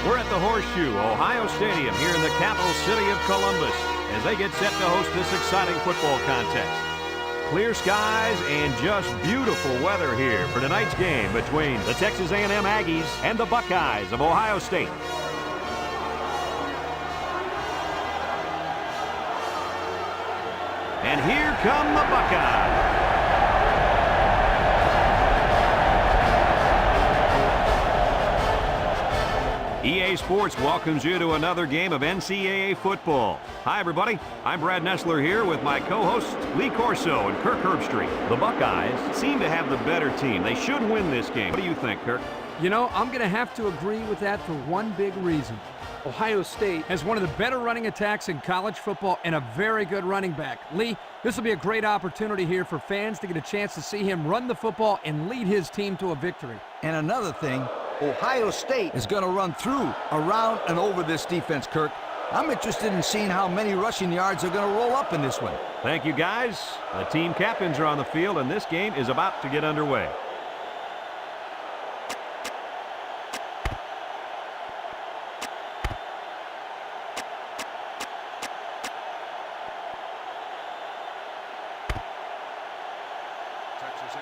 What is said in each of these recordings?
We're at the Horseshoe, Ohio Stadium, here in the capital city of Columbus, as they get set to host this exciting football contest. Clear skies and just beautiful weather here for tonight's game between the Texas A&M Aggies and the Buckeyes of Ohio State. And here come the Buckeyes. EA Sports welcomes you to another game of NCAA football. Hi, everybody. I'm Brad Nessler here with my co-hosts Lee Corso and Kirk Herbstreit. The Buckeyes seem to have the better team. They should win this game. What do you think, Kirk? You know, I'm going to have to agree with that for one big reason. Ohio State has one of the better running attacks in college football and a very good running back. Lee, this will be a great opportunity here for fans to get a chance to see him run the football and lead his team to a victory. And another thing, Ohio State is going to run through, around, and over this defense, Kirk. I'm interested in seeing how many rushing yards are going to roll up in this one. Thank you, guys. The team captains are on the field, and this game is about to get underway.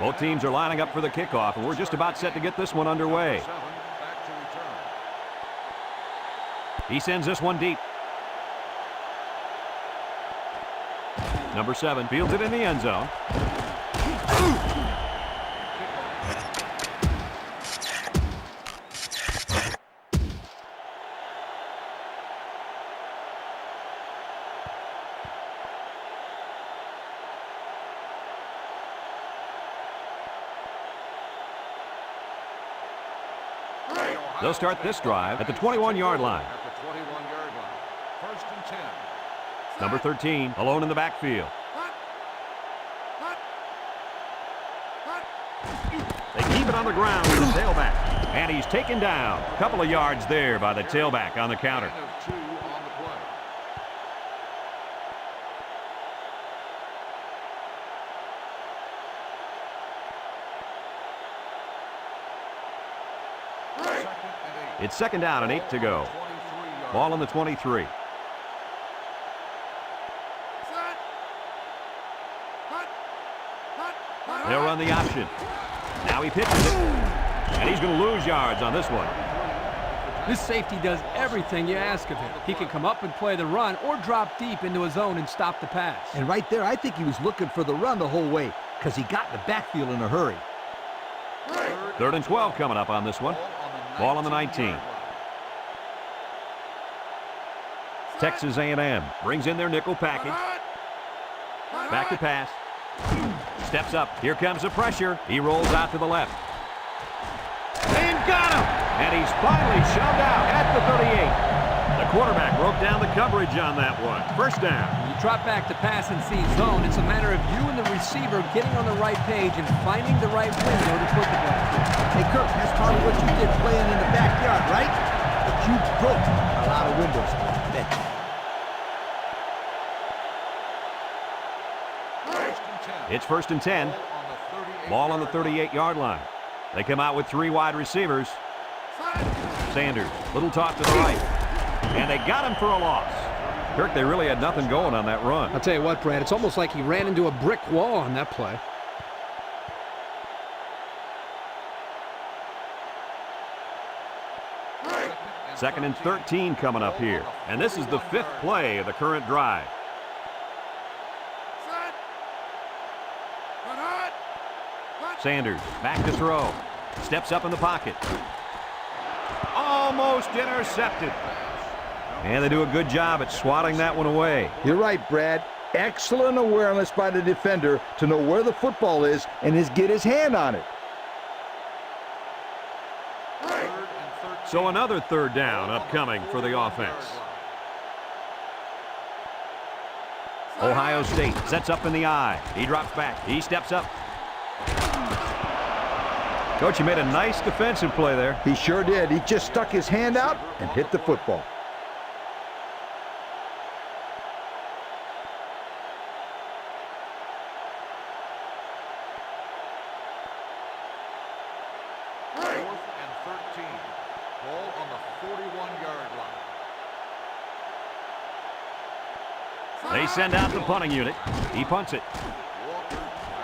Both teams are lining up for the kickoff, and we're just about set to get this one underway. He sends this one deep. Number 7 fields it in the end zone. They'll start this drive at the 21-yard line. First and 10. Number 13, alone in the backfield. They keep it on the ground with the tailback. And he's taken down. A couple of yards there by the tailback on the counter. It's second down and 8 to go. Ball on the 23. They'll run the option. Now he pitches it. And he's going to lose yards on this one. This safety does everything you ask of him. He can come up and play the run or drop deep into his zone and stop the pass. And right there, I think he was looking for the run the whole way because he got in the backfield in a hurry. Third and 12 coming up on this one. Ball on the 19. Texas A&M brings in their nickel package. Back to pass. Steps up. Here comes the pressure. He rolls out to the left. And got him! And he's finally shoved out at the 38. The quarterback broke down the coverage on that one. First down. You drop back to pass and see zone. It's a matter of you and the receiver getting on the right page and finding the right window to put the ball through. Hey, Kirk, that's probably what you did playing in the backyard, right? The cube broke a lot of windows. I bet you. It's first and 10. Ball on the 38-yard line. They come out with 3 wide receivers. Sanders, little toss to the right. And they got him for a loss. Kirk, they really had nothing going on that run. I'll tell you what, Brad, it's almost like he ran into a brick wall on that play. Second and 13 coming up here. And this is the 5th play of the current drive. Sanders back to throw. Steps up in the pocket. Almost intercepted. And they do a good job at swatting that one away. You're right, Brad. Excellent awareness by the defender to know where the football is and get his hand on it. So another third down upcoming for the offense. Ohio State sets up in the I. He drops back. He steps up. Coach, he made a nice defensive play there. He sure did. He just stuck his hand out and hit the football. Fourth and 13. Ball on the 41 They send out the punting unit. He punts it.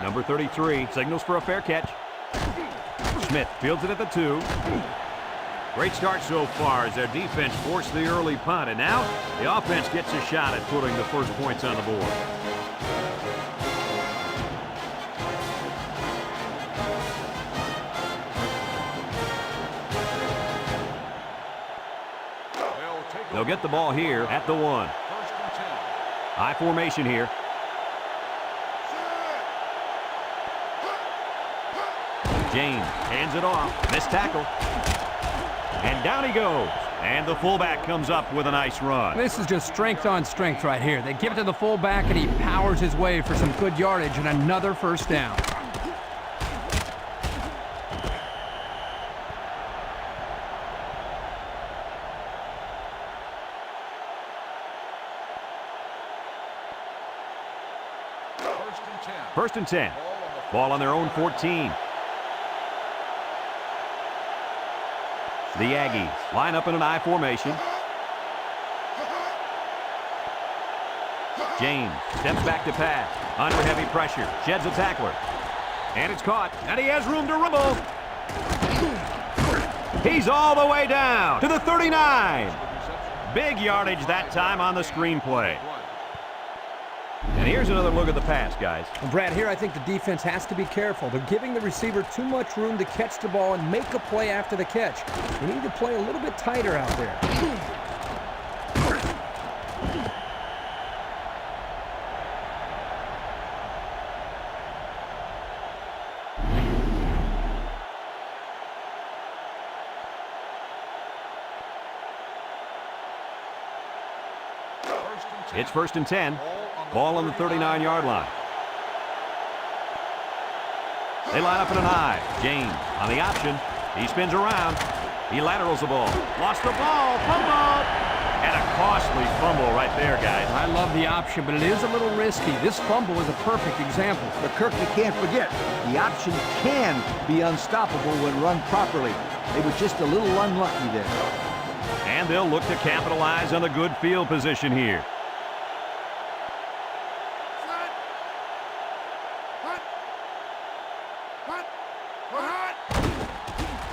Number 33 signals for a fair catch. Smith fields it at the 2. Great start so far as their defense forced the early punt, and now the offense gets a shot at putting the first points on the board. They'll get the ball here at the 1. High formation here. James hands it off. Missed tackle. And down he goes. And the fullback comes up with a nice run. This is just strength on strength right here. They give it to the fullback, and he powers his way for some good yardage and another first down. First and 10. Ball on their own 14. The Aggies line up in an I formation. James steps back to pass. Under heavy pressure. Sheds a tackler. And it's caught. And he has room to rumble. He's all the way down to the 39. Big yardage that time on the screenplay. And here's another look at the pass, guys. And Brad, here I think the defense has to be careful. They're giving the receiver too much room to catch the ball and make a play after the catch. They need to play a little bit tighter out there. It's first and 10. Ball on the 39-yard line. They line up in an I. James on the option. He spins around. He laterals the ball. Lost the ball. Fumble. And a costly fumble right there, guys. I love the option, but it is a little risky. This fumble is a perfect example. But Kirk, you can't forget, the option can be unstoppable when run properly. They were just a little unlucky there. And they'll look to capitalize on the good field position here.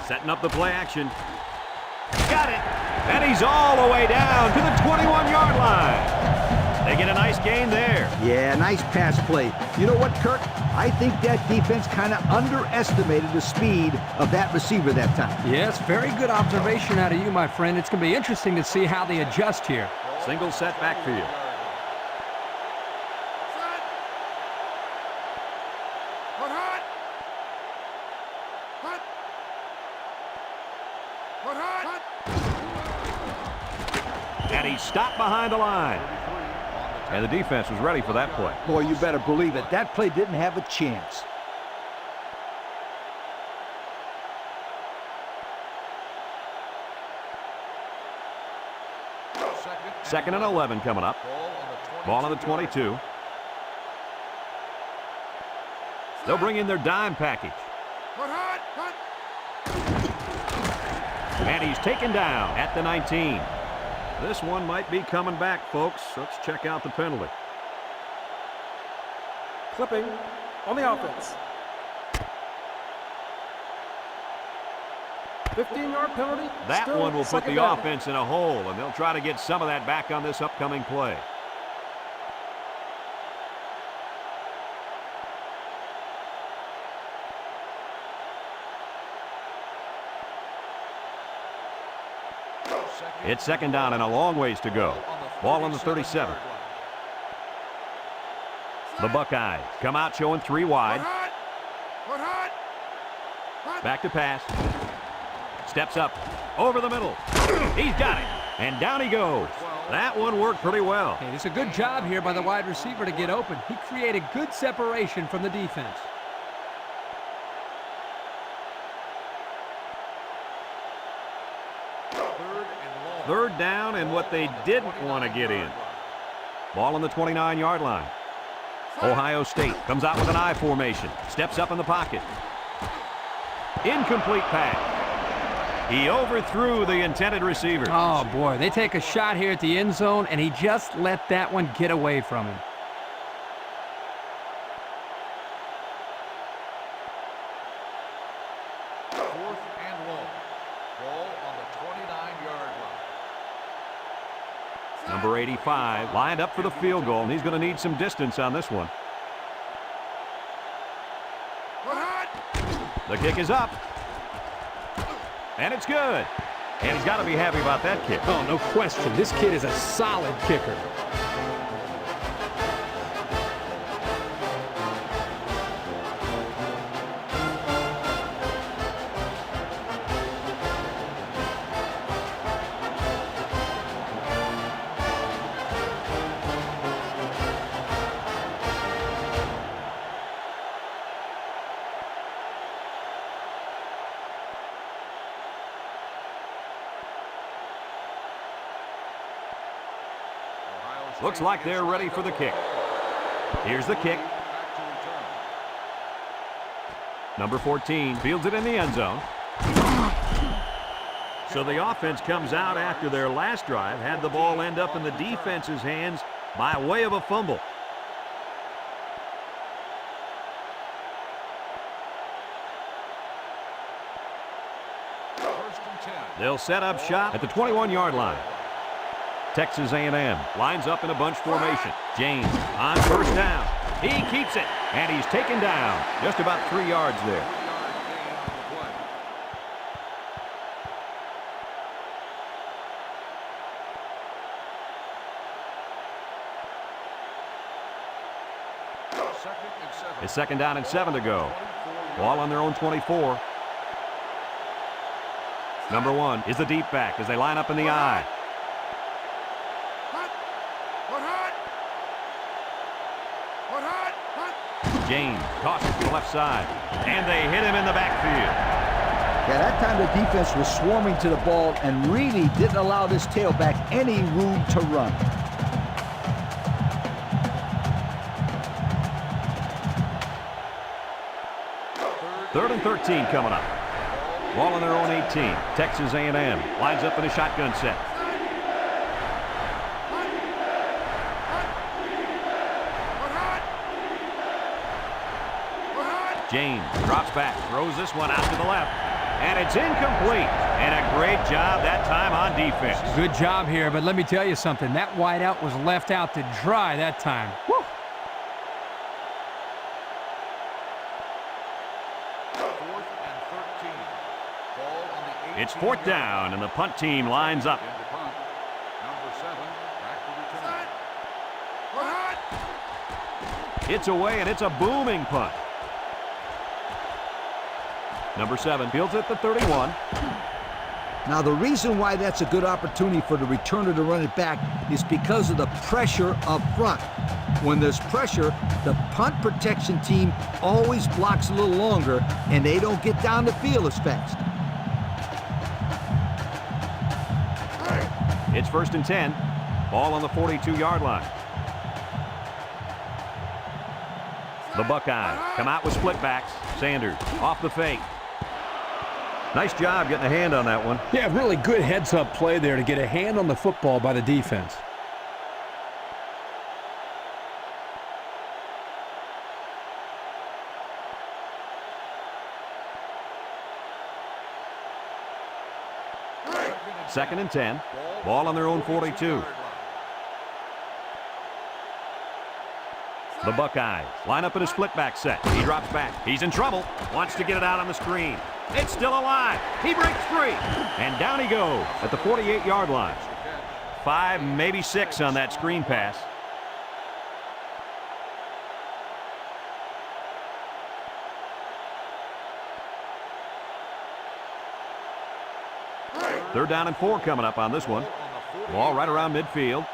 Setting up the play action. Got it. And he's all the way down to the 21-yard line. They get a nice gain there. Yeah, nice pass play. You know what, Kirk? I think that defense kind of underestimated the speed of that receiver that time. Yes, very good observation out of you, my friend. It's going to be interesting to see how they adjust here. Single set backfield. And he stopped behind the line. And the defense was ready for that play. Boy, you better believe it. That play didn't have a chance. Second and 11 coming up. Ball on the 22. They'll bring in their dime package. And he's taken down at the 19. This one might be coming back, folks. Let's check out the penalty. Clipping on the offense. 15-yard penalty. That one will put the offense in a hole, and they'll try to get some of that back on this upcoming play. It's second down and a long ways to go. Ball on the 37. The Buckeyes come out showing 3 wide. Back to pass. Steps up over the middle. He's got it. And down he goes. That one worked pretty well. Hey, it's a good job here by the wide receiver to get open. He created good separation from the defense. Third down and what they didn't want to get in. Ball on the 29-yard line. Ohio State comes out with an I formation. Steps up in the pocket. Incomplete pass. He overthrew the intended receiver. Oh, boy. They take a shot here at the end zone, and he just let that one get away from him. Fourth and long. Ball on the 29-yard line. Number 85 lined up for the field goal, and he's going to need some distance on this one. The kick is up. And it's good. And he's got to be happy about that kick. Oh, no question. This kid is a solid kicker. Looks like they're ready for the kick. Here's the kick. Number 14 fields it in the end zone. So the offense comes out after their last drive, had the ball end up in the defense's hands by way of a fumble. First and 10. They'll set up shop at the 21-yard line. Texas A&M lines up in a bunch formation. James on first down. He keeps it, and he's taken down just about 3 yards there. 3-yard gain on the play. Second and 7. It's second down and 7 to go. Ball on their own 24. Number 1 is the deep back as they line up in the I. James tosses to the left side, and they hit him in the backfield. Yeah, that time the defense was swarming to the ball and really didn't allow this tailback any room to run. Third and 13 coming up. Ball on their own 18. Texas A&M lines up in a shotgun set. James drops back, throws this one out to the left, and it's incomplete. And a great job that time on defense. Good job here, but let me tell you something. That wideout was left out to dry that time. Woo! Fourth and 13. Ball on the 18. It's fourth down, and the punt team lines up. In the punt. Number 7 back to return. It's away, and it's a booming punt. Number 7 fields at the 31. Now, the reason why that's a good opportunity for the returner to run it back is because of the pressure up front. When there's pressure, the punt protection team always blocks a little longer, and they don't get down the field as fast. It's first and 10. Ball on the 42-yard line. The Buckeyes come out with split backs. Sanders off the fake. Nice job getting a hand on that one. Yeah, really good heads-up play there to get a hand on the football by the defense. Second and 10. Ball on their own 42. The Buckeyes line up in a split back set. He drops back. He's in trouble. Wants to get it out on the screen. It's still alive. He breaks free. And down he goes at the 48-yard line. 5, maybe 6 on that screen pass. Third down and 4 coming up on this one. Ball right around midfield.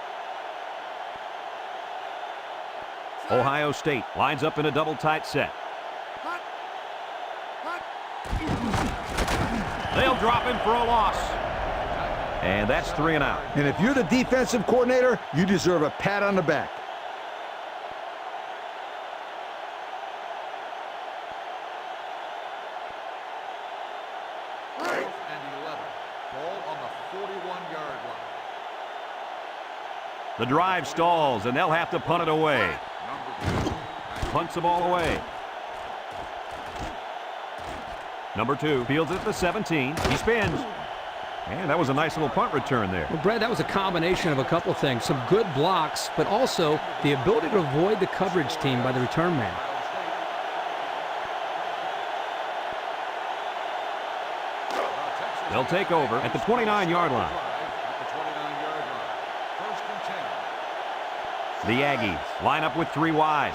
Ohio State lines up in a double tight set. They'll drop him for a loss. And that's 3 and out. And if you're the defensive coordinator, you deserve a pat on the back. And 11. The drive stalls, and they'll have to punt it away. Punts the ball away. Number 2 fields it at the 17. He spins. And that was a nice little punt return there. Well, Brad, that was a combination of a couple things. Some good blocks, but also the ability to avoid the coverage team by the return man. They'll take over at the 29-yard line. The Aggies line up with 3 wide.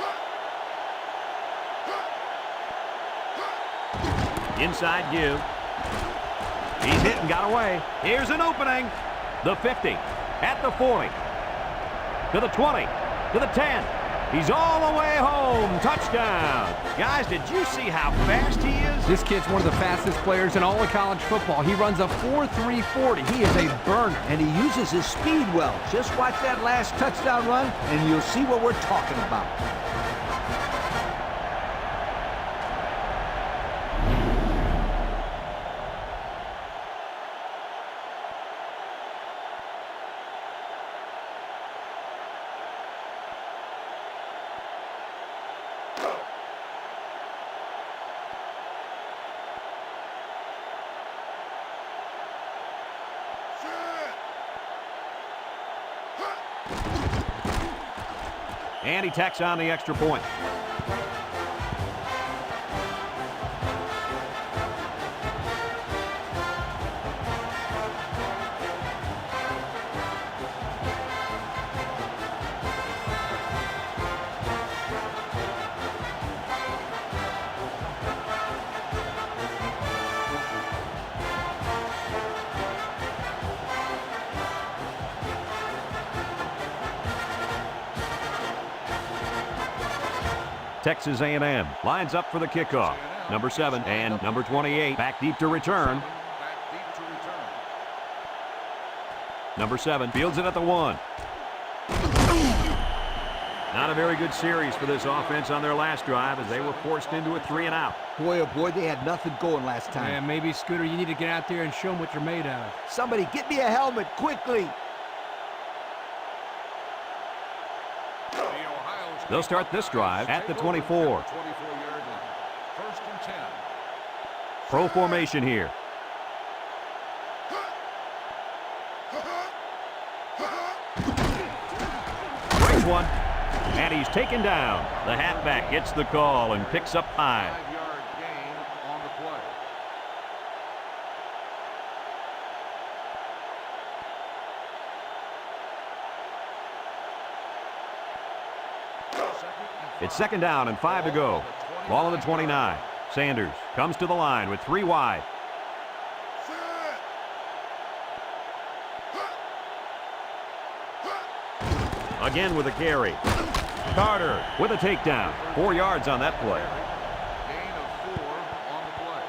Inside give. He's hit and got away. Here's an opening. The 50, at the 40, to the 20, to the 10. He's all the way home. Touchdown. Guys, did you see how fast he is? This kid's one of the fastest players in all of college football. He runs a 4.3 40. He is a burner. And he uses his speed well. Just watch that last touchdown run, and you'll see what we're talking about. And he tacks on the extra point. Texas A&M lines up for the kickoff. Number 7 and number 28 back deep to return. Number 7 fields it at the 1. Not a very good series for this offense on their last drive as they were forced into a 3-and-out. Boy, oh boy, they had nothing going last time. Yeah, maybe, Scooter, you need to get out there and show them what you're made out of. Somebody get me a helmet quickly. They'll start this drive at the 24. Pro formation here. Breaks one, and he's taken down. The halfback gets the call and picks up 5. 5-yard gain on the play. It's 2nd down and 5 to go. Ball on the 29. Sanders comes to the line with 3 wide. Again with a carry. Carter with a takedown. 4 yards on that play. Gain of 4 on the play.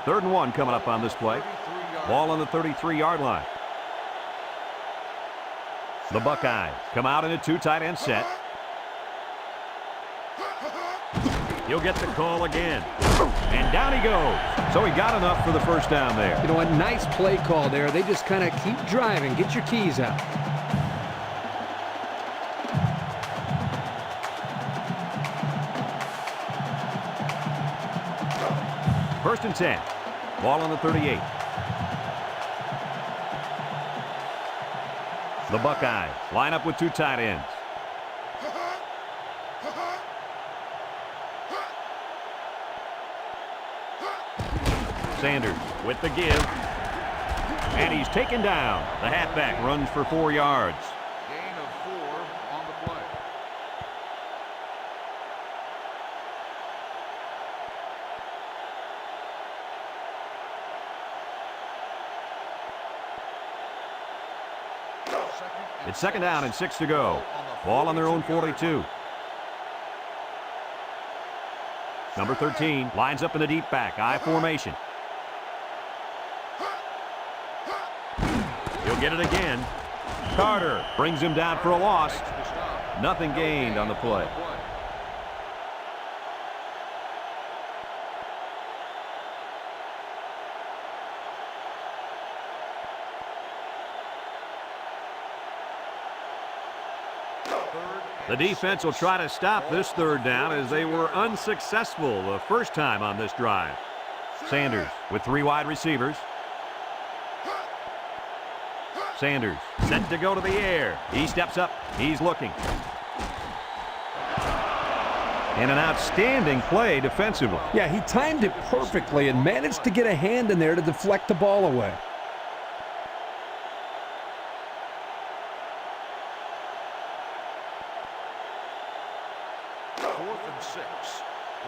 Third and 1 coming up on this play. Ball on the 33-yard line. The Buckeyes come out in a 2 tight end set. He'll get the call again. And down he goes. So he got enough for the first down there. You know, a nice play call there. They just kind of keep driving. Get your keys out. First and 10. Ball on the 38. The Buckeyes line up with 2 tight ends. Sanders with the give. And he's taken down. The halfback runs for 4 yards. Gain of 4 on the play. It's 2nd down and 6 to go. Ball on their own 42. Number 13 lines up in the deep back, I formation. He'll get it again. Carter brings him down for a loss. Nothing gained on the play. The defense will try to stop this third down as they were unsuccessful the first time on this drive. Sanders with 3 wide receivers. Sanders set to go to the air. He steps up. He's looking. And an outstanding play defensively. Yeah, he timed it perfectly and managed to get a hand in there to deflect the ball away. Fourth and 6.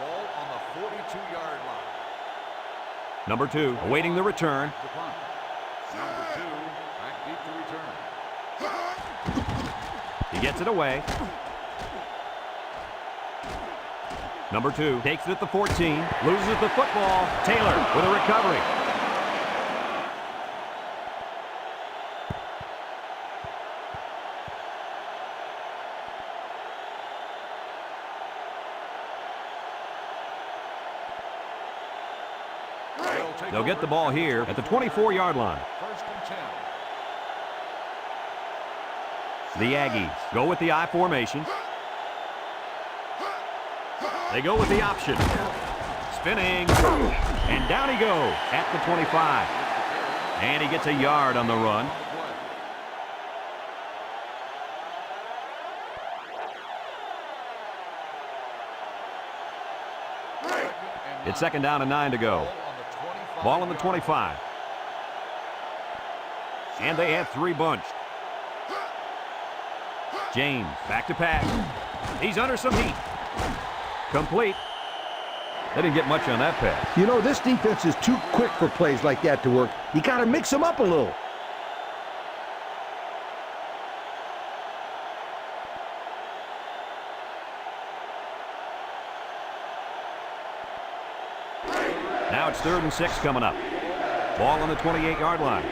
Ball on the 42-yard line. Number 2 awaiting the return. The punt. Number 2 back deep to return. He gets it away. Number 2 takes it at the 14, loses the football. Taylor with a recovery. They'll get the ball here at the 24-yard line. First and 10. The Aggies go with the I formation. They go with the option. Spinning. And down he goes at the 25. And he gets a yard on the run. It's second down and 9 to go. Ball on the 25. And they have 3 bunched. James back to pass. He's under some heat. Complete. They didn't get much on that pass. You know, this defense is too quick for plays like that to work. You got to mix them up a little. Now it's 3rd and 6 coming up. Ball on the 28-yard line.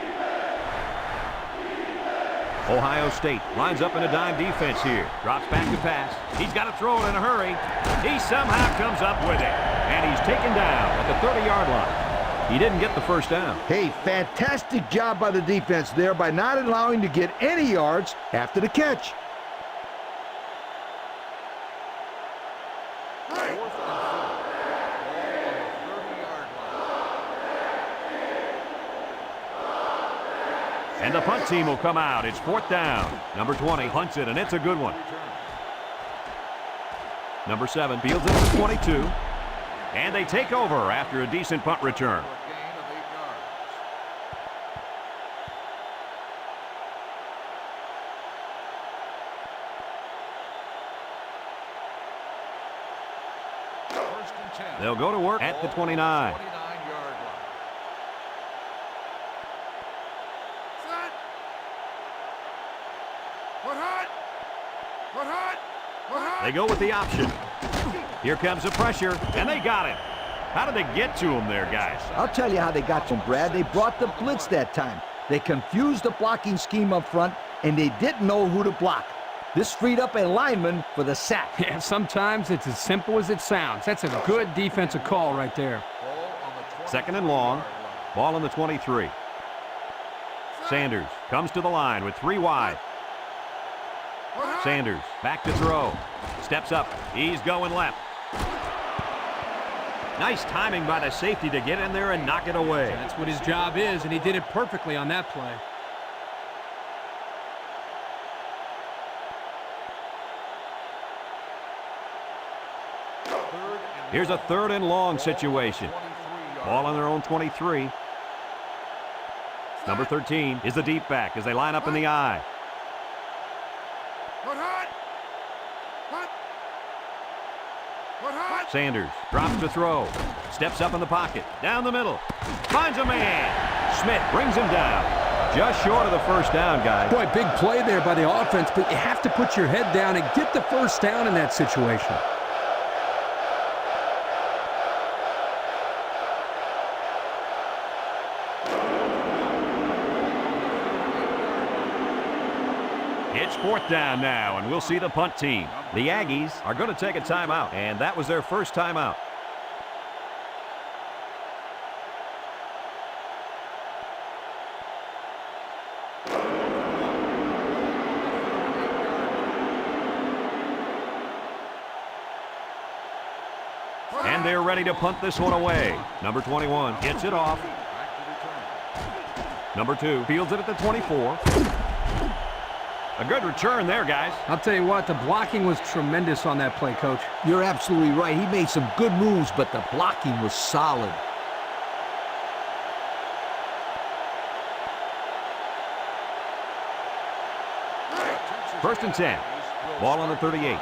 Ohio State lines up in a dime defense here. Drops back to pass. He's got to throw it in a hurry. He somehow comes up with it. And he's taken down at the 30-yard line. He didn't get the first down. Hey, fantastic job by the defense there by not allowing to get any yards after the catch. And the punt team will come out. It's 4th down. Number 20 punts it, and it's a good one. Number 7 fields it at the 22. And they take over after a decent punt return. They'll go to work at the 29. They go with the option. Here comes the pressure, and they got him. How did they get to him there, guys? I'll tell you how they got to him, Brad. They brought the blitz that time. They confused the blocking scheme up front, and they didn't know who to block. This freed up a lineman for the sack. Yeah, sometimes it's as simple as it sounds. That's a good defensive call right there. 2nd and long. Ball on the 23. Sanders comes to the line with 3 wide. Sanders back to throw. Steps up. He's going left. Nice timing by the safety to get in there and knock it away. That's what his job is, and he did it perfectly on that play. Here's a 3rd and long situation. Ball on their own 23. Number 13 is the deep back as they line up in the I. Sanders drops to throw. Steps up in the pocket. Down the middle. Finds a man. Smith brings him down. Just short of the first down, guys. Boy, big play there by the offense, but you have to put your head down and get the first down in that situation. It's 4th down now, and we'll see the punt team. The Aggies are going to take a timeout, and that was their first timeout. And they're ready to punt this one away. Number 21 gets it off. Number 2 fields it at the 24. A good return there, guys. I'll tell you what, the blocking was tremendous on that play, Coach. You're absolutely right. He made some good moves, but the blocking was solid. First and 10. Ball on the 38.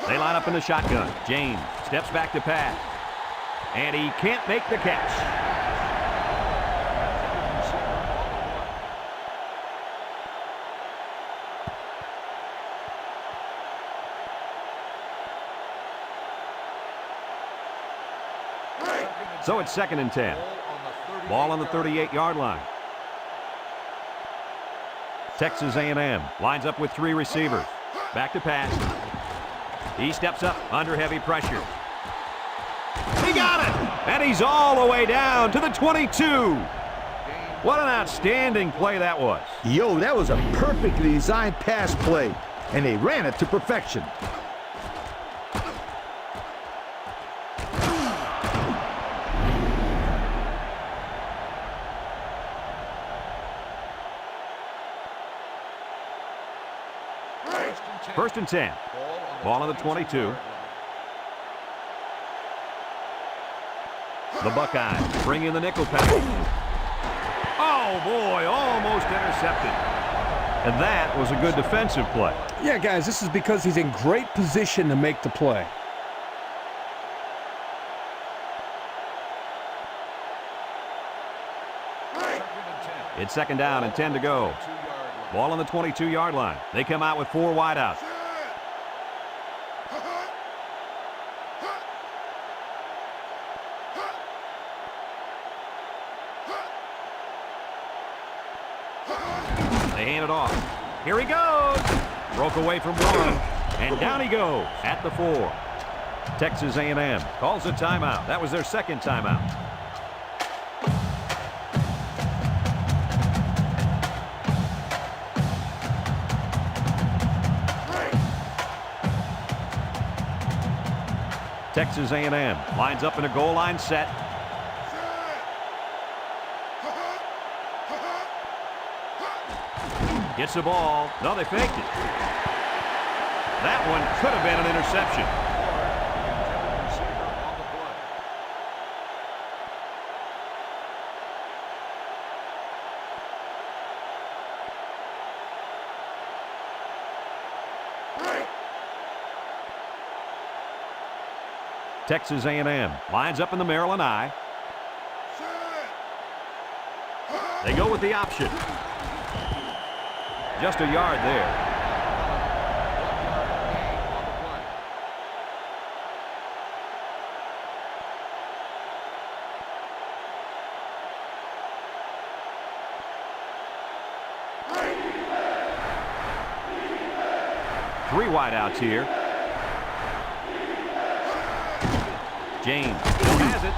They line up in the shotgun. James steps back to pass. And he can't make the catch. So it's second and 10. Ball on the 38-yard line. Texas A&M lines up with 3 receivers. Back to pass. He steps up under heavy pressure. He got it! And he's all the way down to the 22. What an outstanding play that was. Yo, that was a perfectly designed pass play, and they ran it to perfection. First and 10. Ball on the 22. The Buckeyes bring in the nickel pack. Oh, boy, almost intercepted. And that was a good defensive play. Yeah, guys, this is because he's in great position to make the play. It's second down and 10 to go. Ball on the 22-yard line. They come out with 4 wideouts. They hand it off. Here he goes. Broke away from 1. And down he goes at the 4. Texas A&M calls a timeout. That was their second timeout. Texas A&M lines up in a goal line set. Gets the ball. No, they faked it. That one could have been an interception. Texas A&M lines up in the Maryland I. They go with the option. Just a yard there. Three wideouts here. James still has it.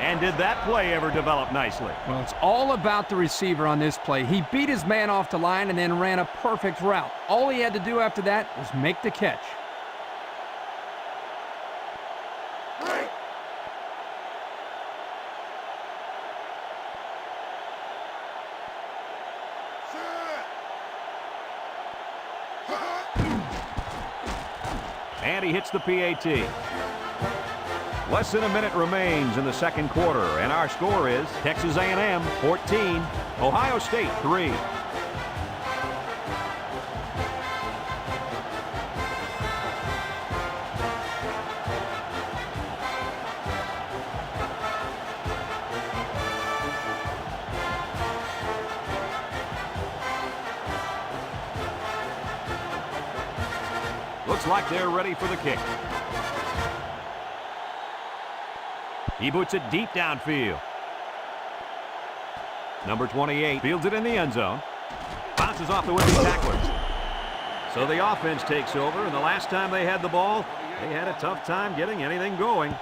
And did that play ever develop nicely? Well, it's all about the receiver on this play. He beat his man off the line and then ran a perfect route. All he had to do after that was make the catch. And he hits the PAT. Less than a minute remains in the second quarter, and our score is Texas A&M 14, Ohio State 3. Looks like they're ready for the kick. He boots it deep downfield. Number 28 fields it in the end zone. Bounces off the whipping tacklers. So the offense takes over, and the last time they had the ball, they had a tough time getting anything going.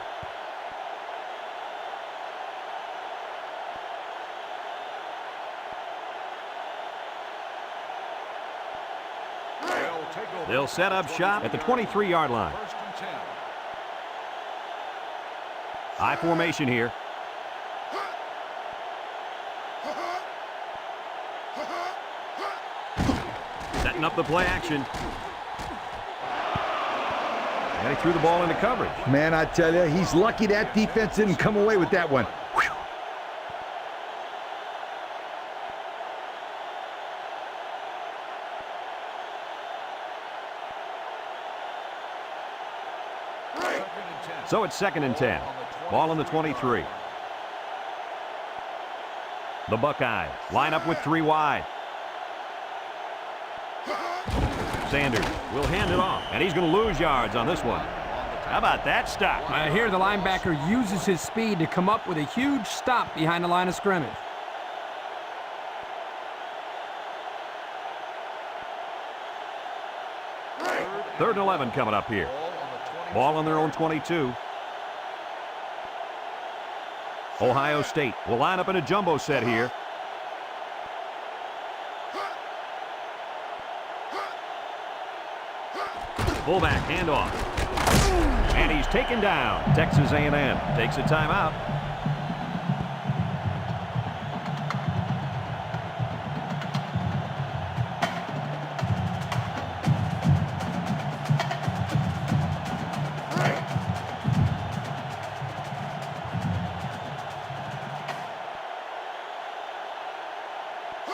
They'll set up shop at the 23-yard line. First and 10. I formation here. Setting up the play action. And he threw the ball into coverage. Man, I tell you, he's lucky that defense didn't come away with that one. Whew. Second and 10. So it's 2nd and 10. Ball on the 23. The Buckeyes line up with 3 wide. Sanders will hand it off, and he's going to lose yards on this one. How about that stop? Here the linebacker uses his speed to come up with a huge stop behind the line of scrimmage. Third and 11 coming up here. Ball on their own 22. Ohio State will line up in a jumbo set here. Fullback handoff. And he's taken down. Texas A&M takes a timeout.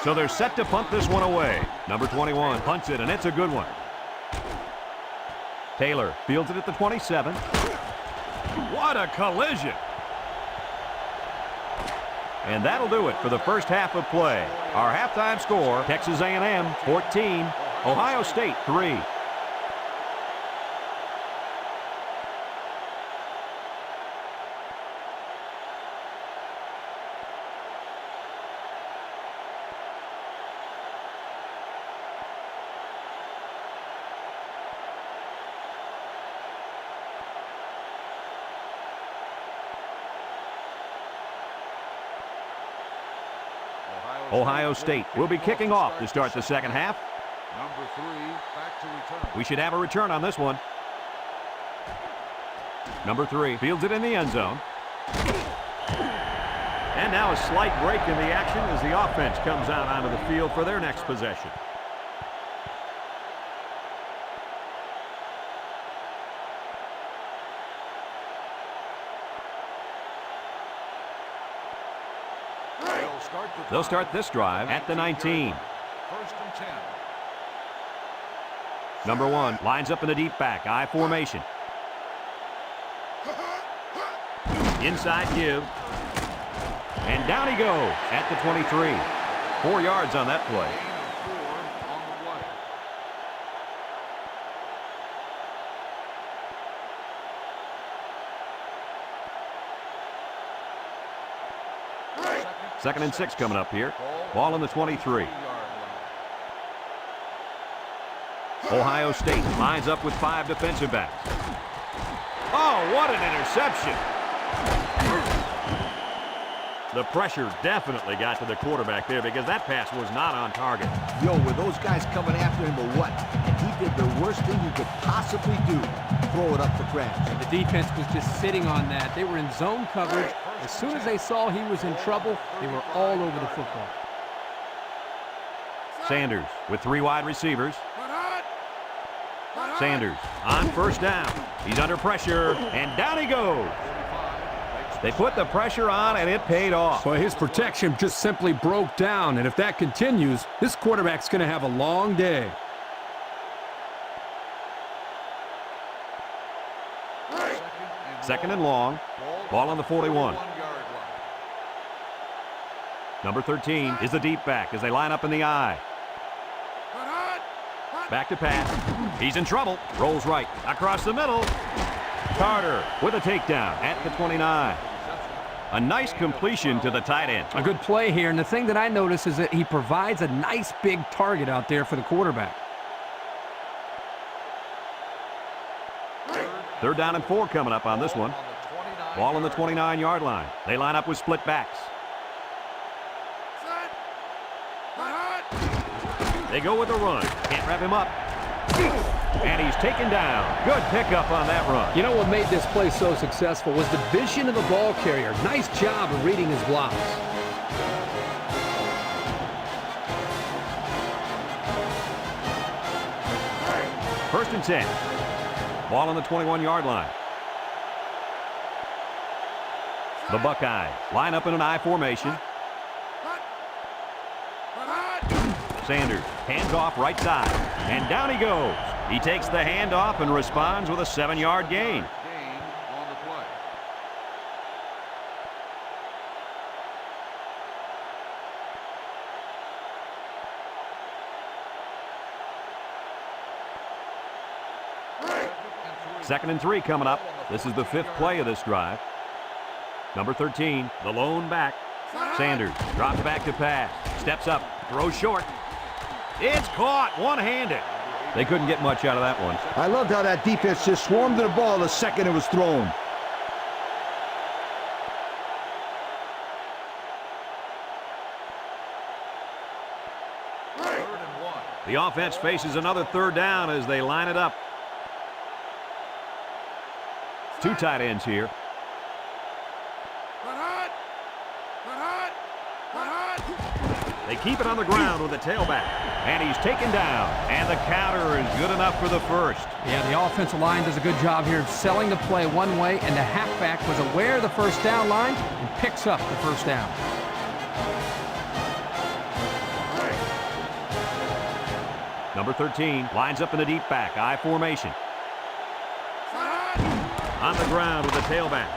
So they're set to punt this one away. Number 21 punts it, and it's a good one. Taylor fields it at the 27. What a collision. And that'll do it for the first half of play. Our halftime score, Texas A&M 14, Ohio State 3. Ohio State will be kicking off to start the second half. Number 3, back to return. We should have a return on this one. Number 3 fields it in the end zone. And now a slight break in the action as the offense comes out onto the field for their next possession. They'll start this drive at the 19. First and 10. Number 1 lines up in the deep back, I formation. Inside give. And down he goes at the 23. 4 yards on that play. Gain of 4 on the play. Second and 6 coming up here. Ball on the 23. Ohio State lines up with 5 defensive backs. Oh, what an interception. The pressure definitely got to the quarterback there because that pass was not on target. Yo, were those guys coming after him or what? And he did the worst thing you could possibly do, throw it up for grabs. And the defense was just sitting on that. They were in zone coverage. As soon as they saw he was in trouble, they were all over the football. Sanders with 3 wide receivers. Sanders on first down. He's under pressure, and down he goes. They put the pressure on, and it paid off. Well, his protection just simply broke down, and if that continues, this quarterback's going to have a long day. Second and long. Ball on the 41. Number 13 is the deep back as they line up in the I. Back to pass. He's in trouble. Rolls right. Across the middle. Carter with a takedown at the 29. A nice completion to the tight end. A good play here, and the thing that I notice is that he provides a nice big target out there for the quarterback. Third down and 4 coming up on this one. Ball on the 29-yard line. They line up with split backs. They go with a run. Can't wrap him up. And he's taken down. Good pickup on that run. You know what made this play so successful was the vision of the ball carrier. Nice job of reading his blocks. First and 10. Ball on the 21-yard line. The Buckeyes line up in an I formation. Sanders hands off right side. And down he goes. He takes the handoff and responds with a 7-yard gain. Gain on the play. Second and 3 coming up. This is the 5th play of this drive. Number 13, the lone back. Sanders drops back to pass. Steps up, throws short. It's caught one-handed. They couldn't get much out of that one. I loved how that defense just swarmed to the ball the second it was thrown. Third and 1. The offense faces another third down as they line it up. 2 tight ends here. They keep it on the ground with the tailback. And he's taken down. And the counter is good enough for the first. Yeah, the offensive line does a good job here of selling the play one way, and the halfback was aware of the first down line and picks up the first down. Number 13 lines up in the deep back, I formation. On the ground with the tailback.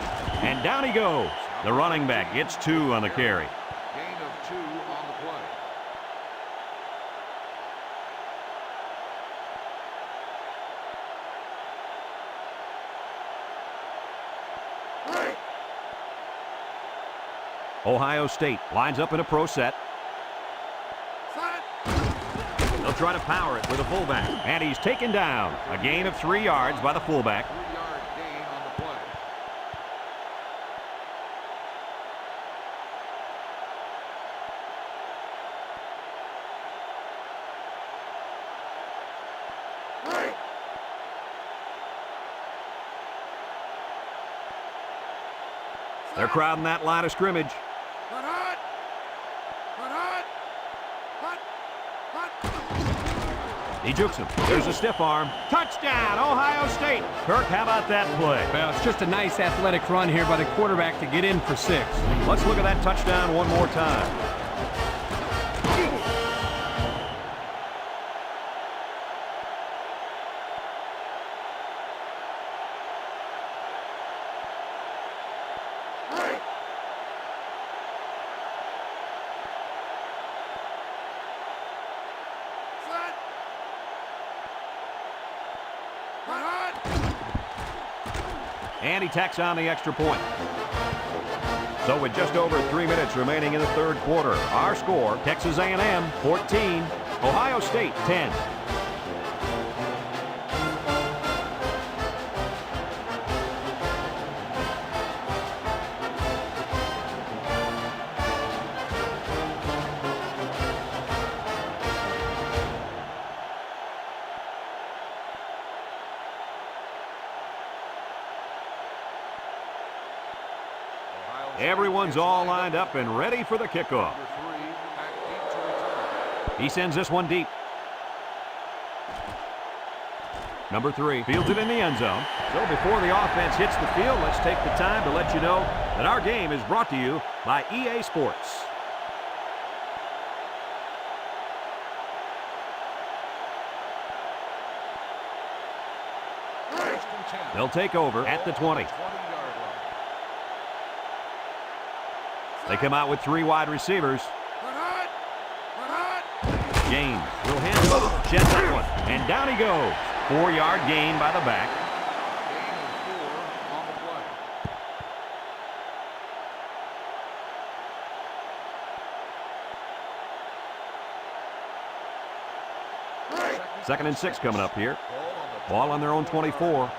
And down he goes. The running back gets 2 on the carry. Gain of 2 on the play. Ohio State lines up in a pro set. They'll try to power it with a fullback. And he's taken down. A gain of 3 yards by the fullback. 3-yard gain on the play. They're crowding that line of scrimmage. He jukes him. There's a stiff arm. Touchdown, Ohio State. Kirk, how about that play? Well, it's just a nice athletic run here by the quarterback to get in for 6. Let's look at that touchdown one more time. And he tacks on the extra point. So with just over 3 minutes remaining in the third quarter, our score, Texas A&M 14, Ohio State 10. Everyone's all lined up and ready for the kickoff. Number 3 back deep to return. He sends this one deep. Number 3 fields it in the end zone. So before the offense hits the field, let's take the time to let you know that our game is brought to you by EA Sports. First and 10. They'll take over at the 20. 20-yard line. They come out with 3 wide receivers. James will hand it over. Sheds that one. And down he goes. 4-yard gain by the back. Gain of 4 on the play. Second and 6 coming up here. Ball on the Ball on their own 24.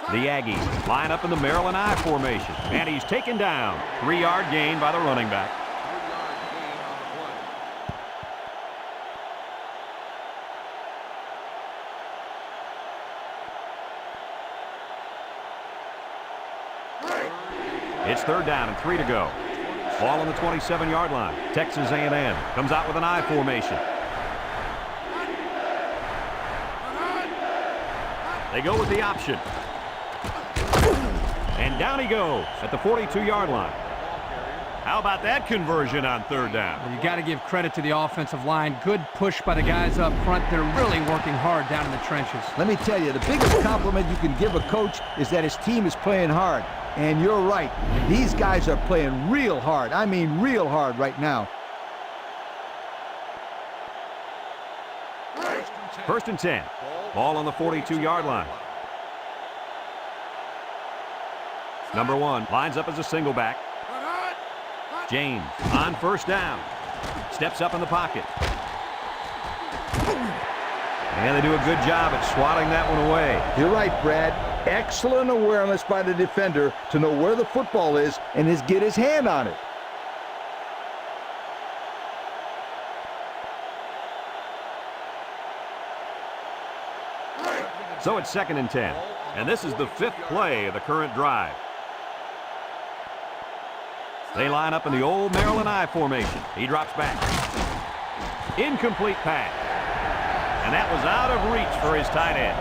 The Aggies line up in the Maryland I formation. And he's taken down. 3-yard gain by the running back. 3-yard gain on the play. It's 3rd down and 3 to go. Ball on the 27-yard line. Texas A&M comes out with an I formation. They go with the option. And down he goes at the 42-yard line. How about that conversion on 3rd down? Well, you got to give credit to the offensive line. Good push by the guys up front. They're really working hard down in the trenches. Let me tell you, the biggest compliment you can give a coach is that his team is playing hard. And you're right. These guys are playing real hard. I mean real hard right now. 1st and 10. Ball on the 42-yard line. Number 1 lines up as a single back. James on 1st down. Steps up in the pocket. And they do a good job at swatting that one away. You're right, Brad. Excellent awareness by the defender to know where the football is and get his hand on it. So it's 2nd and 10. And this is the 5th play of the current drive. They line up in the old Maryland I formation. He drops back. Incomplete pass. And that was out of reach for his tight end.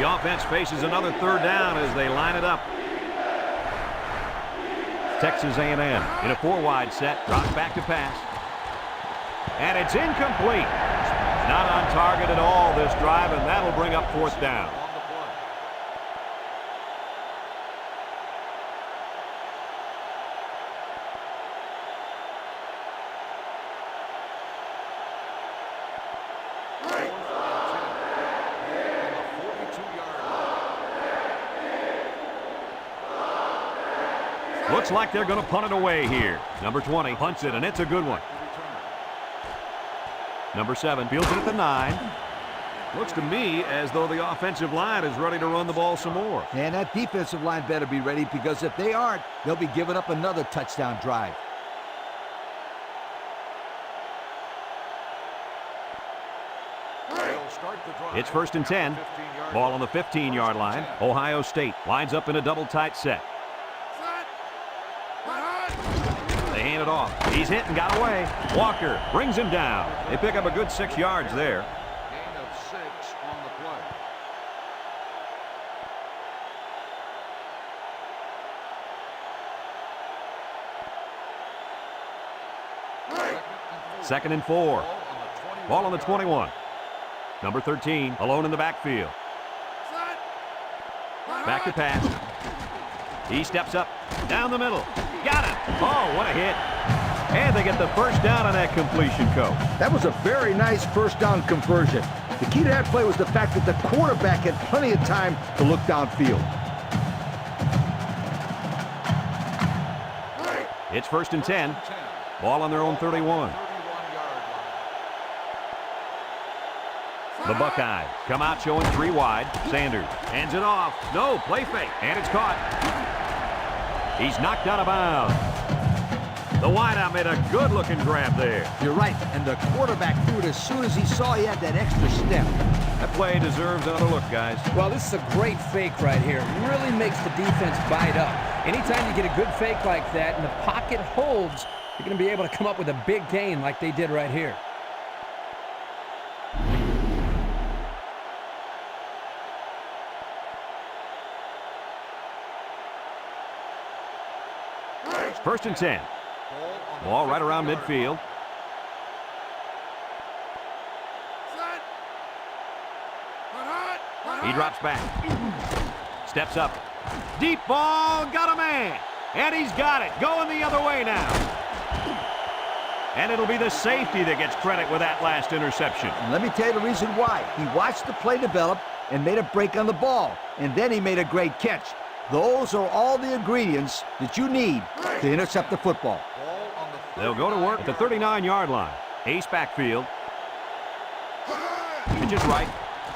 The offense faces another 3rd down as they line it up. Texas A&M in a 4-wide set, drops back to pass. And it's incomplete. Not on target at all this drive, and that'll bring up 4th down. Looks like they're going to punt it away here. Number 20 punts it, and it's a good one. Number 7 fields it at the 9. Looks to me as though the offensive line is ready to run the ball some more. And that defensive line better be ready, because if they aren't, they'll be giving up another touchdown drive. It's 1st and 10. Ball on the 15-yard line. Ohio State lines up in a double tight set. They hand it off. He's hit and got away. Walker brings him down. They pick up a good 6 yards there. Gain of 6 on the play. 2nd and 4. Ball on the 21. Number 13 alone in the backfield. Back to pass. He steps up down the middle. Got it. Oh, what a hit. And they get the 1st down on that completion, Coach. That was a very nice 1st down conversion. The key to that play was the fact that the quarterback had plenty of time to look downfield. It's 1st and 10. Ball on their own 31. The Buckeyes come out showing 3 wide. Sanders hands it off. No, play fake. And it's caught. He's knocked out of bounds. The wideout made a good-looking grab there. You're right, and the quarterback threw it as soon as he saw he had that extra step. That play deserves another look, guys. Well, this is a great fake right here. It really makes the defense bite up. Anytime you get a good fake like that and the pocket holds, you're going to be able to come up with a big gain like they did right here. First and 10. Ball right around midfield. He drops back. Steps up. Deep ball. Got a man. And he's got it. Going the other way now. And it'll be the safety that gets credit with that last interception. And let me tell you the reason why. He watched the play develop and made a break on the ball. And then he made a great catch. Those are all the ingredients that you need to intercept the football. They'll go to work at the 39-yard line. Ace backfield. Pitch is right.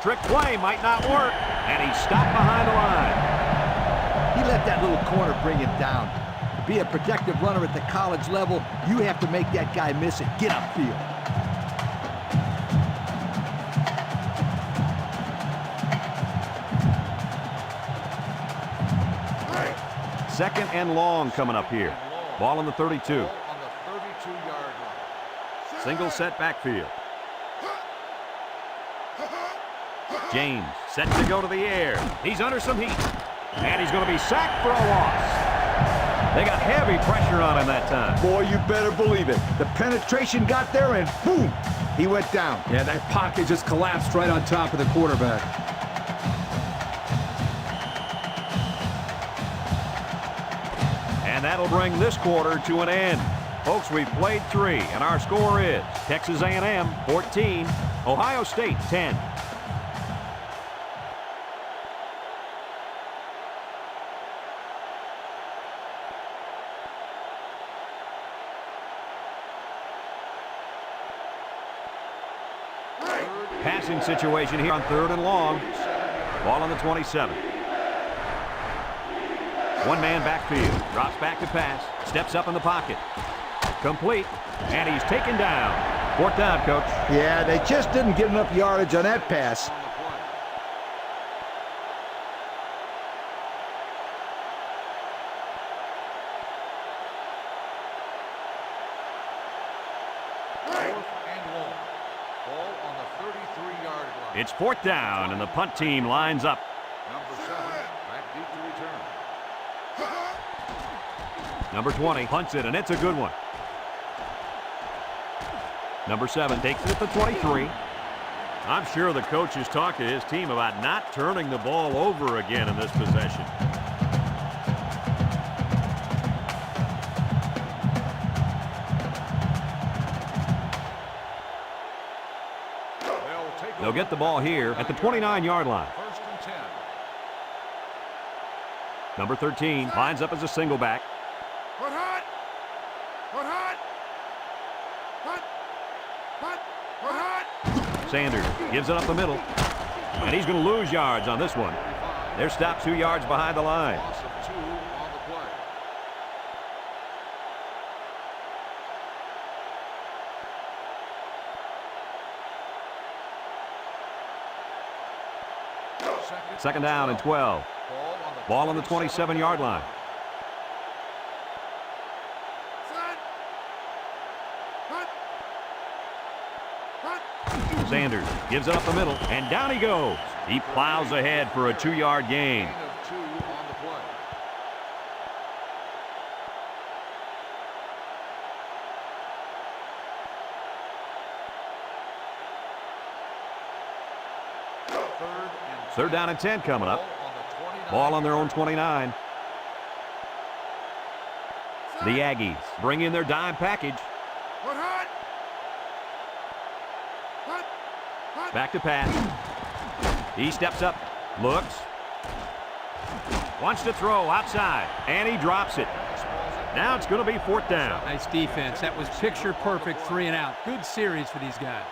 Trick play might not work. And he's stopped behind the line. He let that little corner bring him down. be a protective runner at the college level, you have to make that guy miss it. Get upfield. Second and long coming up here. Ball on the 32. On the 32-yard line. Single set backfield. James set to go to the air. He's under some heat. And he's going to be sacked for a loss. They got heavy pressure on him that time. Boy, you better believe it. The penetration got there and boom, he went down. Yeah, that pocket just collapsed right on top of the quarterback. And that'll bring this quarter to an end. Folks, we've played 3, and our score is Texas A&M 14, Ohio State 10. Passing situation here on 3rd and long. Ball on the 27. One man backfield. Drops back to pass. Steps up in the pocket. Complete. And he's taken down. 4th down, Coach. Yeah, they just didn't get enough yardage on that pass. It's 4th down, and the punt team lines up. Number 7, back deep to return. Number 20 punts it, and it's a good one. Number 7 takes it at the 23. I'm sure the coach is talking to his team about not turning the ball over again in this possession. They'll get the ball here at the 29-yard line. 1st and 10. Number 13 lines up as a single back. Put hot! Put hot! Put hot! Sanders gives it up the middle. And he's going to lose yards on this one. They're stopped 2 yards behind the line. Loss of 2 on the play. Second down and 12. Ball on the 27-yard line. Sanders gives it up the middle, and down he goes. He plows ahead for a 2-yard gain. Gain of 2 on the play. Third down and 10 coming up. Ball on their own 29. The Aggies bring in their dime package. Put hot! Back to pass. He steps up, looks, wants to throw outside, and he drops it. Now it's going to be 4th down. Nice defense. That was picture perfect 3 and out. Good series for these guys.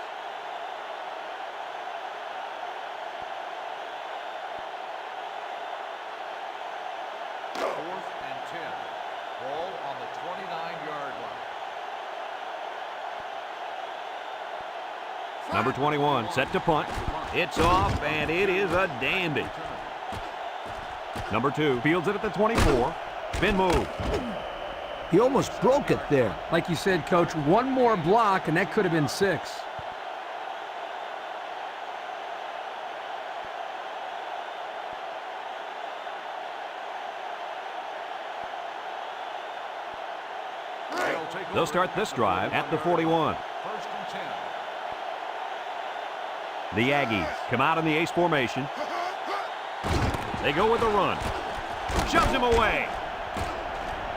Number 21 set to punt. It's off, and it is a dandy. Number 2 fields it at the 24. Spin move. He almost broke it there. Like you said, Coach, one more block, and that could have been 6. They'll start this drive at the 41. 1st and 10. The Aggies come out in the ace formation. They go with a run. Shoves him away.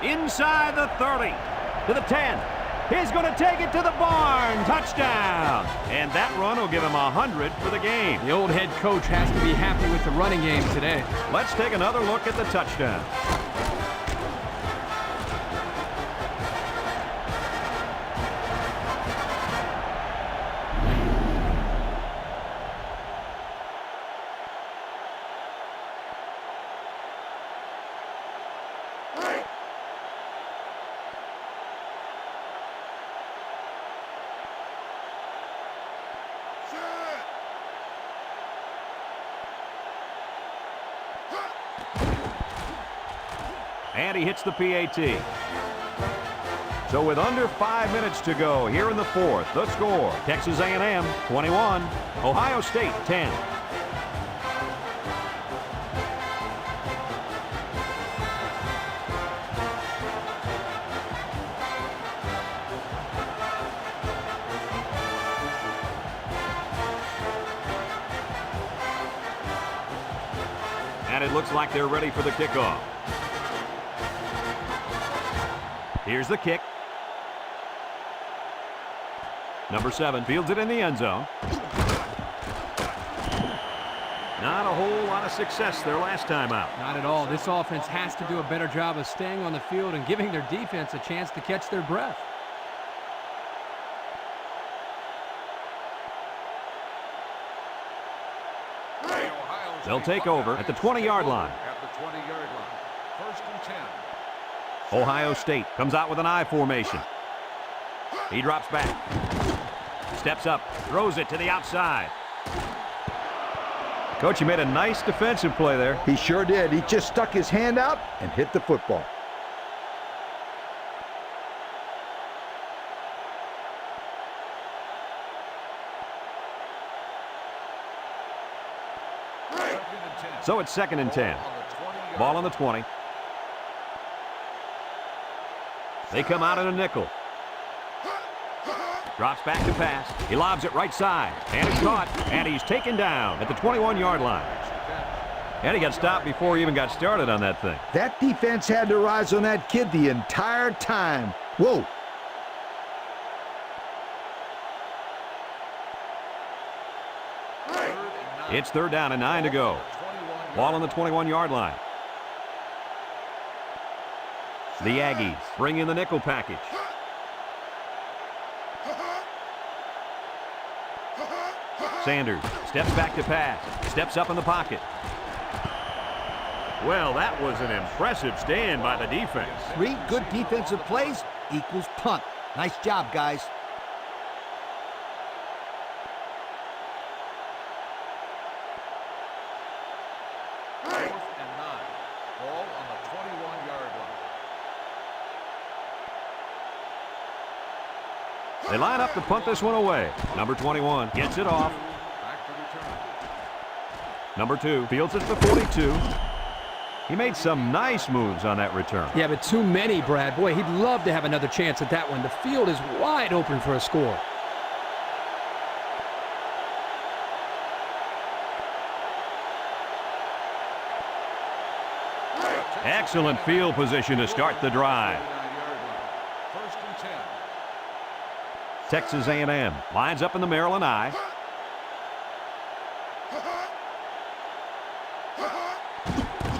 Inside the 30. To the 10. He's going to take it to the barn. Touchdown. And that run will give him 100 for the game. The old head coach has to be happy with the running game today. Let's take another look at the touchdown. And he hits the PAT. So with under 5 minutes to go here in the fourth, the score, Texas A&M 21, Ohio State 10. And it looks like they're ready for the kickoff. Here's the kick. Number 7 fields it in the end zone. Not a whole lot of success their last time out. Not at all. This offense has to do a better job of staying on the field and giving their defense a chance to catch their breath. They'll take over at the 20-yard line. At the 20-yard line. First and 10. Ohio State comes out with an I formation. He drops back. Steps up, throws it to the outside. Coach, he made a nice defensive play there. He sure did. He just stuck his hand out and hit the football. So it's 2nd and 10. Ball on the 20. They come out in a nickel. Drops back to pass. He lobs it right side. And it's caught. And he's taken down at the 21-yard line. And he got stopped before he even got started on that thing. That defense had their eyes on that kid the entire time. Whoa. It's 3rd down and 9 to go. Ball on the 21-yard line. The Aggies bring in the nickel package. Sanders steps back to pass. Steps up in the pocket. Well, that was an impressive stand by the defense. 3 good defensive plays equals punt. Nice job, guys. They line up to punt this one away. Number 21 gets it off. Number 2 fields it to the 42. He made some nice moves on that return. Yeah, but too many, Brad. Boy, he'd love to have another chance at that one. The field is wide open for a score. Excellent field position to start the drive. First and 10. Texas A&M lines up in the Maryland I.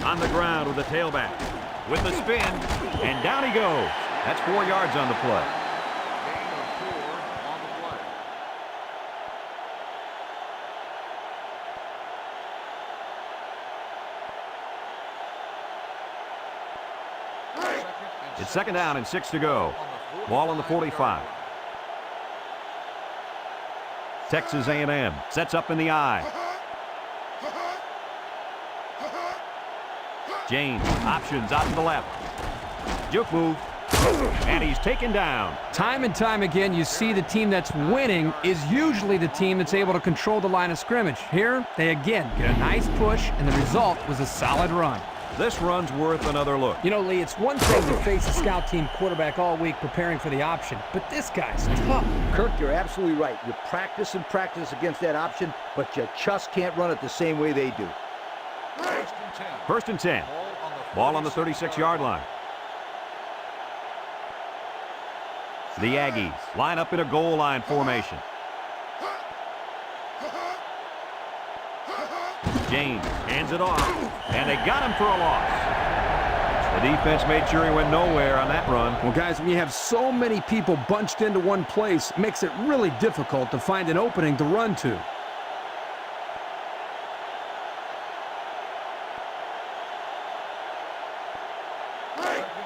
On the ground with the tailback. With the spin. And down he goes. That's 4 yards on the play. Gain of 4 on the play. It's 2nd down and 6 to go. Ball on the 45. Texas A&M sets up in the I. James options out to the left. Juke move. And he's taken down. Time and time again, you see the team that's winning is usually the team that's able to control the line of scrimmage. Here, they again get a nice push, and the result was a solid run. This run's worth another look. You know, Lee, it's one thing to face a scout team quarterback all week preparing for the option, but this guy's tough. Kirk, you're absolutely right. You practice and practice against that option, but you just can't run it the same way they do. First and 10. Ball on the 36-yard line. The Aggies line up in a goal line formation. James hands it off, and they got him for a loss. The defense made sure he went nowhere on that run. Well, guys, when you have so many people bunched into one place, it makes it really difficult to find an opening to run to.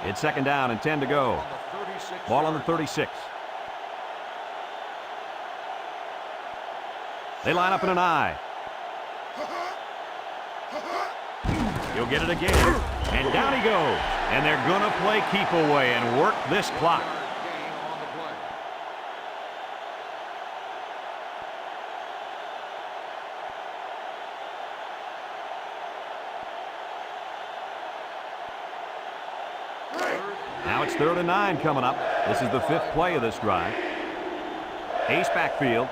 It's 2nd down and 10 to go. Ball on the 36. They line up in an I. He'll get it again. And down he goes. And they're going to play keep away and work this clock. Gain on the play. Now it's 3rd and 9 coming up. This is the 5th play of this drive. Ace backfield.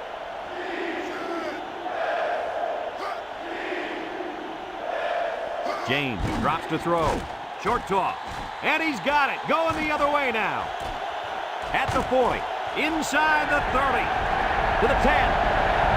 James drops to throw. Short toss. And he's got it. Going the other way now. At the 40. Inside the 30. To the 10.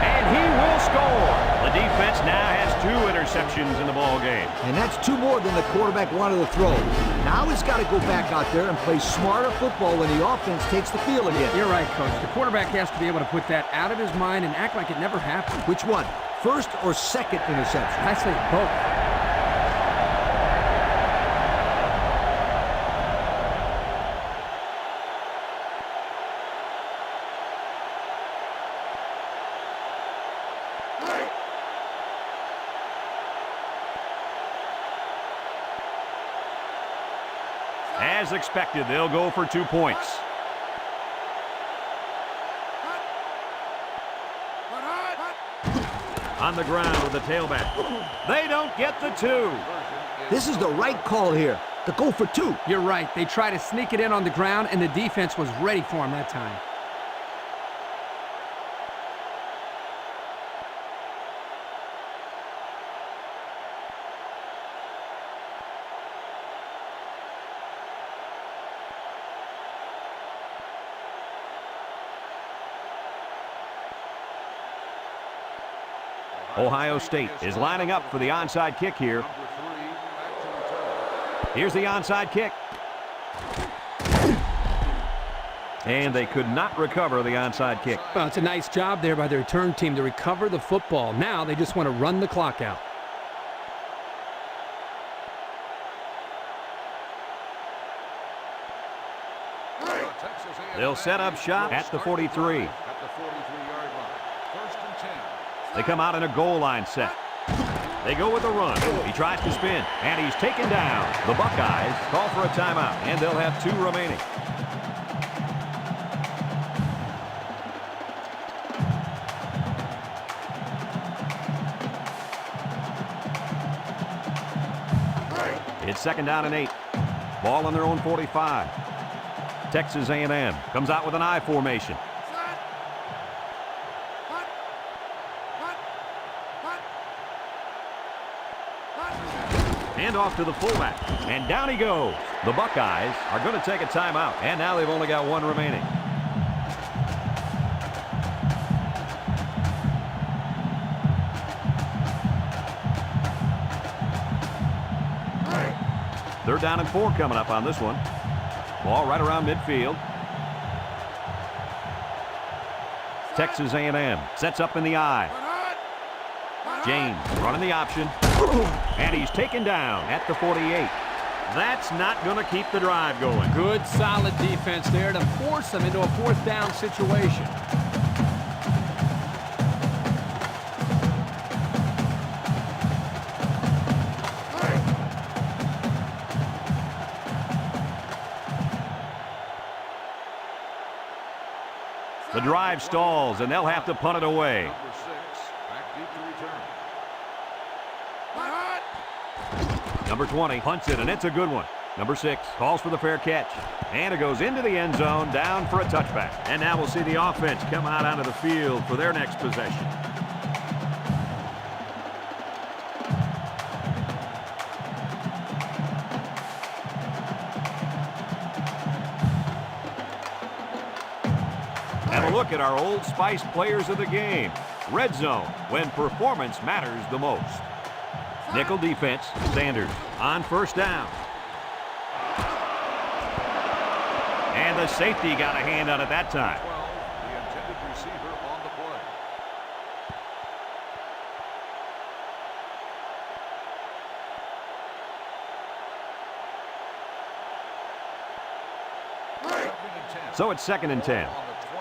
And he will score. The defense now has 2 interceptions in the ball game. And that's 2 more than the quarterback wanted to throw. Now he's got to go back out there and play smarter football when the offense takes the field again. You're right, Coach. The quarterback has to be able to put that out of his mind and act like it never happened. Which one? First or second interception? I say both. As expected, they'll go for 2 points. On the ground with the tailback. They don't get the 2. This is the right call here, to go for 2. You're right. They tried to sneak it in on the ground, and the defense was ready for him that time. Ohio State is lining up for the onside kick here. Here's the onside kick. And they could not recover the onside kick. Well, it's a nice job there by the return team to recover the football. Now they just want to run the clock out. They'll set up shop at the 43. They come out in a goal line set. They go with a run. He tries to spin, and he's taken down. The Buckeyes call for a timeout, and they'll have 2 remaining. It's 2nd down and 8. Ball on their own 45. Texas A&M comes out with an I formation. Hand off to the fullback, and down he goes. The Buckeyes are going to take a timeout, and now they've only got 1 remaining. Third down and 4 coming up on this one. Ball right around midfield. Texas A&M sets up in the I. James running the option. And he's taken down at the 48. That's not going to keep the drive going. Good, solid defense there to force them into a 4th down situation. The drive stalls, and they'll have to punt it away. Number 6, back deep to return. Number 20 punts it, and it's a good one. Number 6 calls for the fair catch. And it goes into the end zone, down for a touchback. And now we'll see the offense come out onto the field for their next possession. Have a look at our Old Spice players of the game. Red zone, when performance matters the most. Nickel defense, Sanders on 1st down. And the safety got a hand on it that time. 12, the intended receiver on the play. So it's 2nd and 10.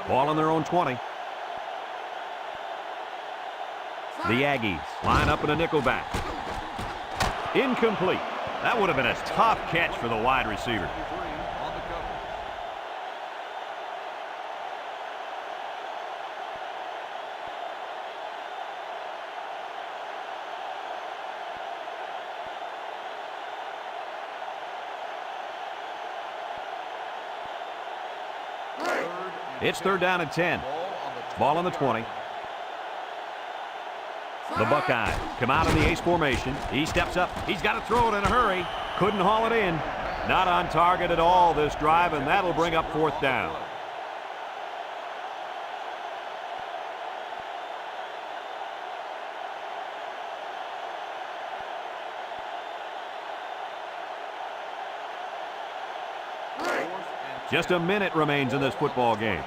Ball on their own 20. The Aggies line up in a nickel back. Incomplete. That would have been a tough catch for the wide receiver. On the cover. It's 3rd down and 10. Ball on the 20. The Buckeyes come out in the ace formation. He steps up. He's got to throw it in a hurry. Couldn't haul it in. Not on target at all this drive, and that'll bring up 4th down. Just a minute remains in this football game.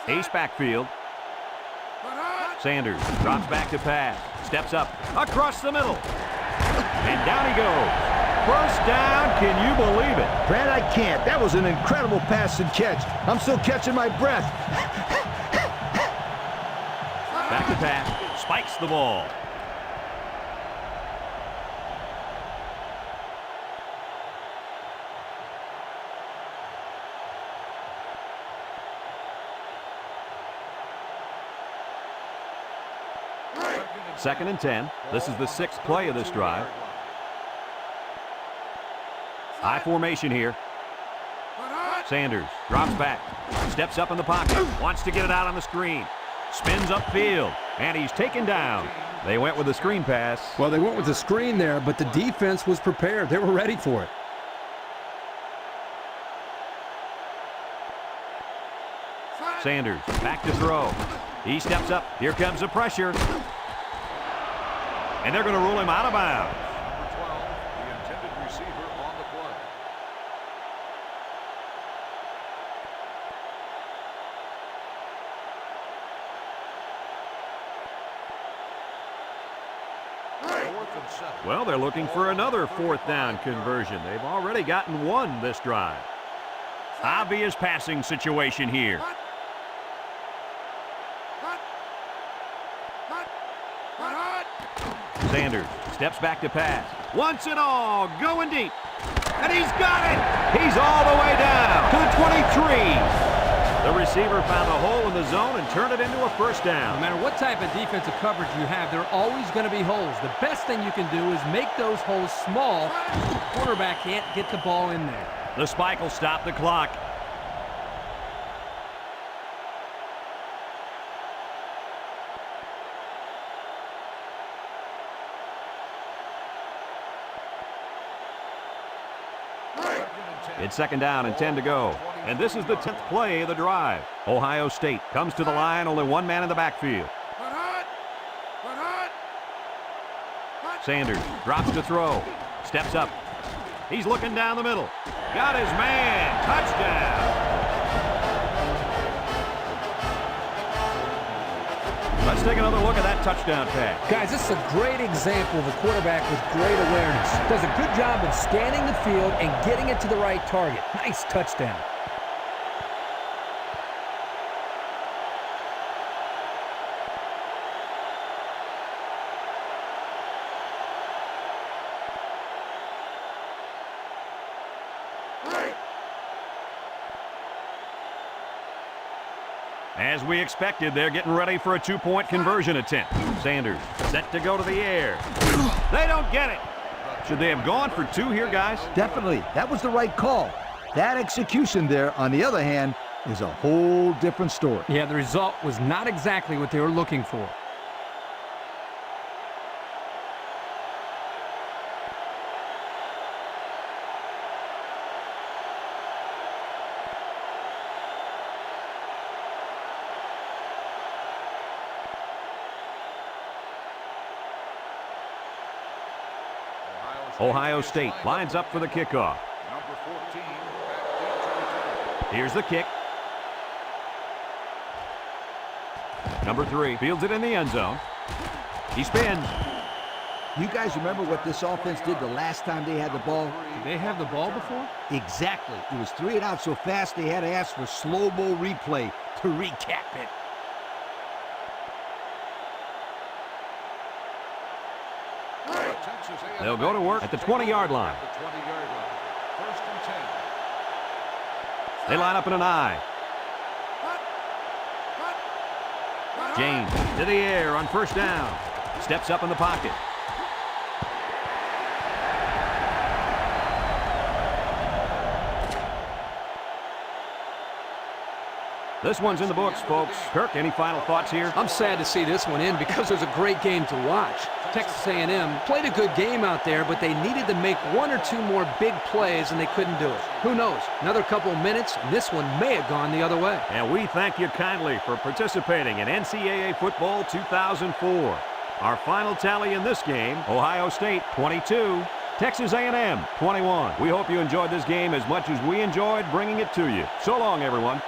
Ace backfield. Sanders drops back to pass. Steps up. Across the middle. And down he goes. 1st down. Can you believe it? Brad, I can't. That was an incredible pass and catch. I'm still catching my breath. Back to pass. Spikes the ball. Second and 10. This is the 6th play of this drive. High formation here. Sanders drops back. Steps up in the pocket. Wants to get it out on the screen. Spins upfield. And he's taken down. They went with the screen pass. Well, they went with the screen there, but the defense was prepared. They were ready for it. Sanders back to throw. He steps up. Here comes the pressure. And they're going to rule him out of bounds. Number 12, the intended receiver on the play. Well, they're looking for another 4th down conversion. They've already gotten one this drive. Obvious passing situation here. Sanders steps back to pass. Wants it all. Going deep. And he's got it. He's all the way down to the 23. The receiver found a hole in the zone and turned it into a 1st down. No matter what type of defensive coverage you have, there are always going to be holes. The best thing you can do is make those holes small so the quarterback can't get the ball in there. The spike will stop the clock. It's 2nd down and 10 to go. And this is the 10th play of the drive. Ohio State comes to the line, only one man in the backfield. Sanders drops to throw. Steps up. He's looking down the middle. Got his man. Touchdown. Let's take another look at that touchdown pass. Guys, this is a great example of a quarterback with great awareness. Does a good job of scanning the field and getting it to the right target. Nice touchdown. As we expected, they're getting ready for a 2-point conversion attempt. Sanders set to go to the air. They don't get it. Should they have gone for 2 here, guys? Definitely. That was the right call. That execution there, on the other hand, is a whole different story. Yeah, the result was not exactly what they were looking for. Ohio State lines up for the kickoff. Number 14, back deep to return. Here's the kick. Number 3 fields it in the end zone. He spins. You guys remember what this offense did the last time they had the ball? Did they have the ball before? Exactly. It was 3 and out so fast they had to ask for slow-mo replay to recap it. Texas A&M They'll go to work at the 20-yard line. At the 20-yard line. First and 10. They line up in an I. James to the air on first down. Steps up in the pocket. This one's in the books, folks. Kirk, any final thoughts here? I'm sad to see this one in because it was a great game to watch. Texas A&M played a good game out there, but they needed to make one or two more big plays, and they couldn't do it. Who knows? Another couple of minutes, and this one may have gone the other way. And we thank you kindly for participating in NCAA Football 2004. Our final tally in this game, Ohio State 22, Texas A&M 21. We hope you enjoyed this game as much as we enjoyed bringing it to you. So long, everyone.